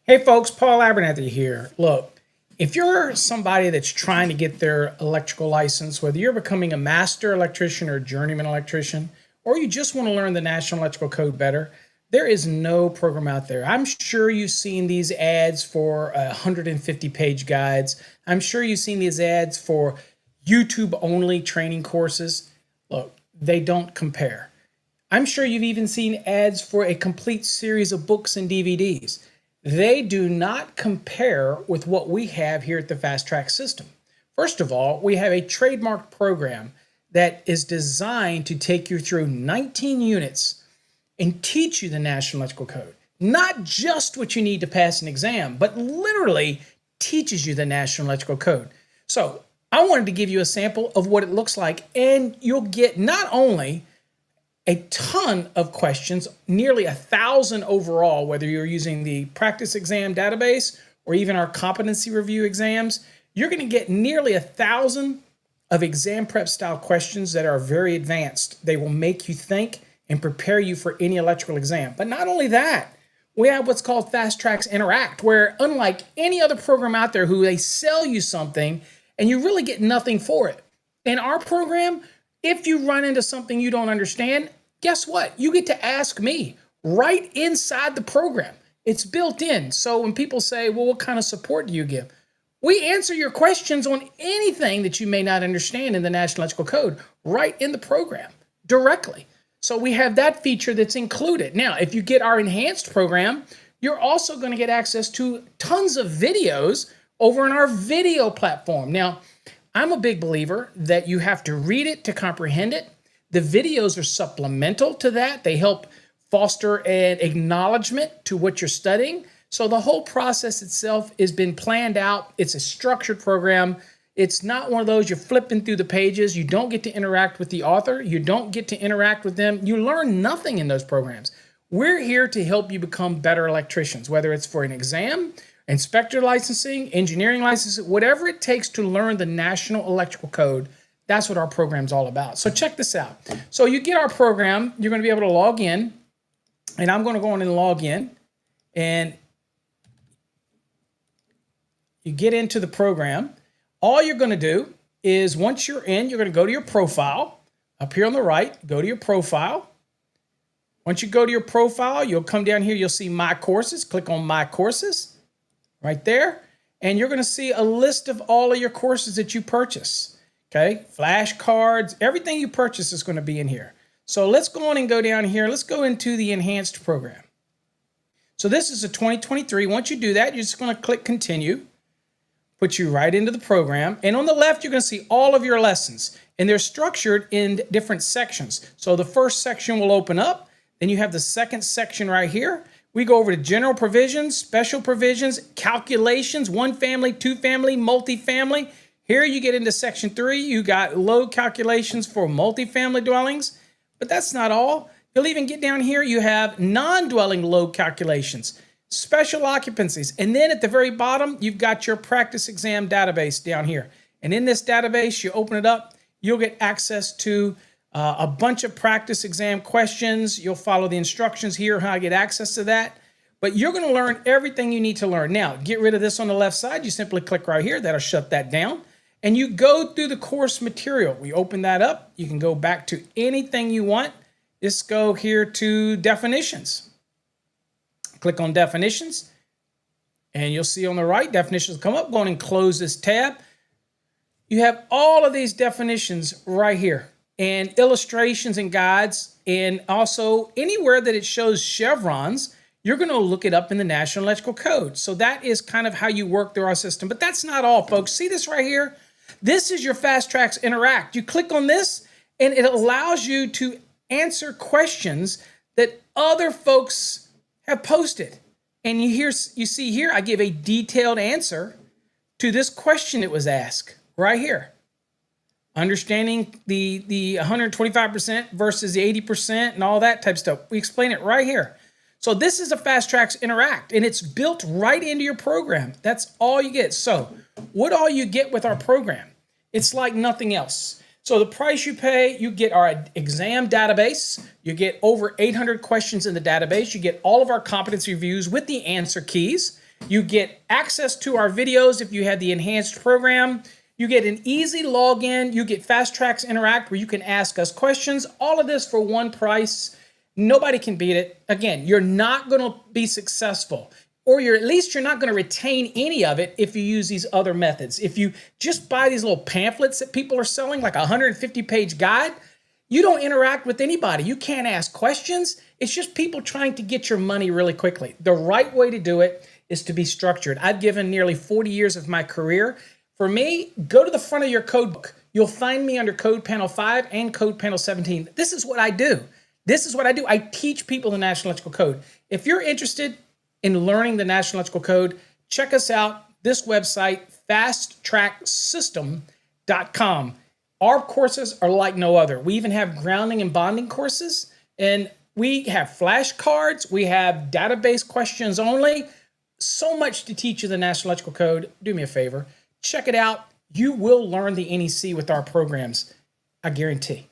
Hey folks, Paul Abernathy here. Look, if you're somebody that's trying to get their electrical license, whether you're becoming a master electrician or a journeyman electrician, or you just want to learn the National Electrical Code better, there is no program out there. I'm sure you've seen these ads for 150-page guides. I'm sure you've seen these ads for YouTube-only training courses. Look, they don't compare. I'm sure you've even seen ads for a complete series of books and DVDs. They do not compare with what we have here at the Fast Track system. First of all, we have a trademarked program that is designed to take you through 19 units and teach you the National Electrical Code. Not just what you need to pass an exam, but literally teaches you the National Electrical Code. So I wanted to give you a sample of what it looks like, and you'll get not only a ton of questions, nearly 1,000 overall, whether you're using the practice exam database or even our competency review exams. You're going to get nearly 1,000 of exam prep style questions that are very advanced. They will make you think and prepare you for any electrical exam. But not only that, we have what's called Fast Tracks Interact, where unlike any other program out there who they sell you something and you really get nothing for it. In our program, if you run into something you don't understand, guess what? You get to ask me right inside the program. It's built in. So when people say, well, what kind of support do you give? We answer your questions on anything that you may not understand in the National Electrical Code right in the program directly. So we have that feature that's included. Now, if you get our enhanced program, you're also going to get access to tons of videos over in our video platform. Now, I'm a big believer that you have to read it to comprehend it. The videos are supplemental to that. They help foster an acknowledgement to what you're studying. So the whole process itself has been planned out. It's a structured program. It's not one of those you're flipping through the pages. You don't get to interact with the author. You don't get to interact with them. You learn nothing in those programs. We're here to help you become better electricians, whether it's for an exam, inspector licensing, engineering licensing, whatever it takes to learn the National Electrical Code. That's what our program's all about. So check this out. So you get our program, you're going to be able to log in, and I'm going to go on and log in, and you get into the program. All you're going to do is once you're in, you're going to go to your profile. Up here on the right, go to your profile. Once you go to your profile, you'll come down here, you'll see My Courses. Click on My Courses right there, and you're going to see a list of all of your courses that you purchase. Okay, flashcards, everything you purchase is going to be in here. So let's go on and go down here. Let's go into the enhanced program. So this is a 2023. Once you do that, you're just going to click continue, put you right into the program. And on the left, you're going to see all of your lessons, and they're structured in different sections. So the first section will open up. Then you have the second section right here. We go over to general provisions, special provisions, calculations, one family, two family, multifamily. Here you get into section 3, you got load calculations for multifamily dwellings, but that's not all. You'll even get down here, you have non-dwelling load calculations, special occupancies, and then at the very bottom, you've got your practice exam database down here. And in this database, you open it up, you'll get access to a bunch of practice exam questions. You'll follow the instructions here, how to get access to that. But you're going to learn everything you need to learn. Now, get rid of this on the left side. You simply click right here. That'll shut that down. And you go through the course material. We open that up. You can go back to anything you want. Just go here to definitions. Click on definitions. And you'll see on the right, definitions come up. Go on and close this tab. You have all of these definitions right here. And illustrations and guides. And also anywhere that it shows chevrons, you're going to look it up in the National Electrical Code. So that is kind of how you work through our system. But that's not all, folks. See this right here? This is your Fast Tracks Interact. You click on this, and it allows you to answer questions that other folks have posted. And you see here, I give a detailed answer to this question that was asked right here. Understanding the 125% versus the 80% and all that type of stuff. We explain it right here. So this is a Fast Tracks Interact, and it's built right into your program. That's all you get. So what all you get with our program? It's like nothing else. So the price you pay, you get our exam database. You get over 800 questions in the database. You get all of our competency reviews with the answer keys. You get access to our videos if you have the enhanced program. You get an easy login. You get Fast Tracks Interact where you can ask us questions. All of this for one price. Nobody can beat it. Again, you're not going to be successful, or at least you're not going to retain any of it if you use these other methods. If you just buy these little pamphlets that people are selling, like a 150-page guide, you don't interact with anybody. You can't ask questions. It's just people trying to get your money really quickly. The right way to do it is to be structured. I've given nearly 40 years of my career. For me, go to the front of your code book. You'll find me under Code Panel 5 and Code Panel 17. This is what I do. This is what I do. I teach people the National Electrical Code. If you're interested in learning the National Electrical Code, check us out. This website, fasttracksystem.com. Our courses are like no other. We even have grounding and bonding courses, and we have flashcards. We have database questions only. So much to teach you the National Electrical Code. Do me a favor. Check it out. You will learn the NEC with our programs. I guarantee.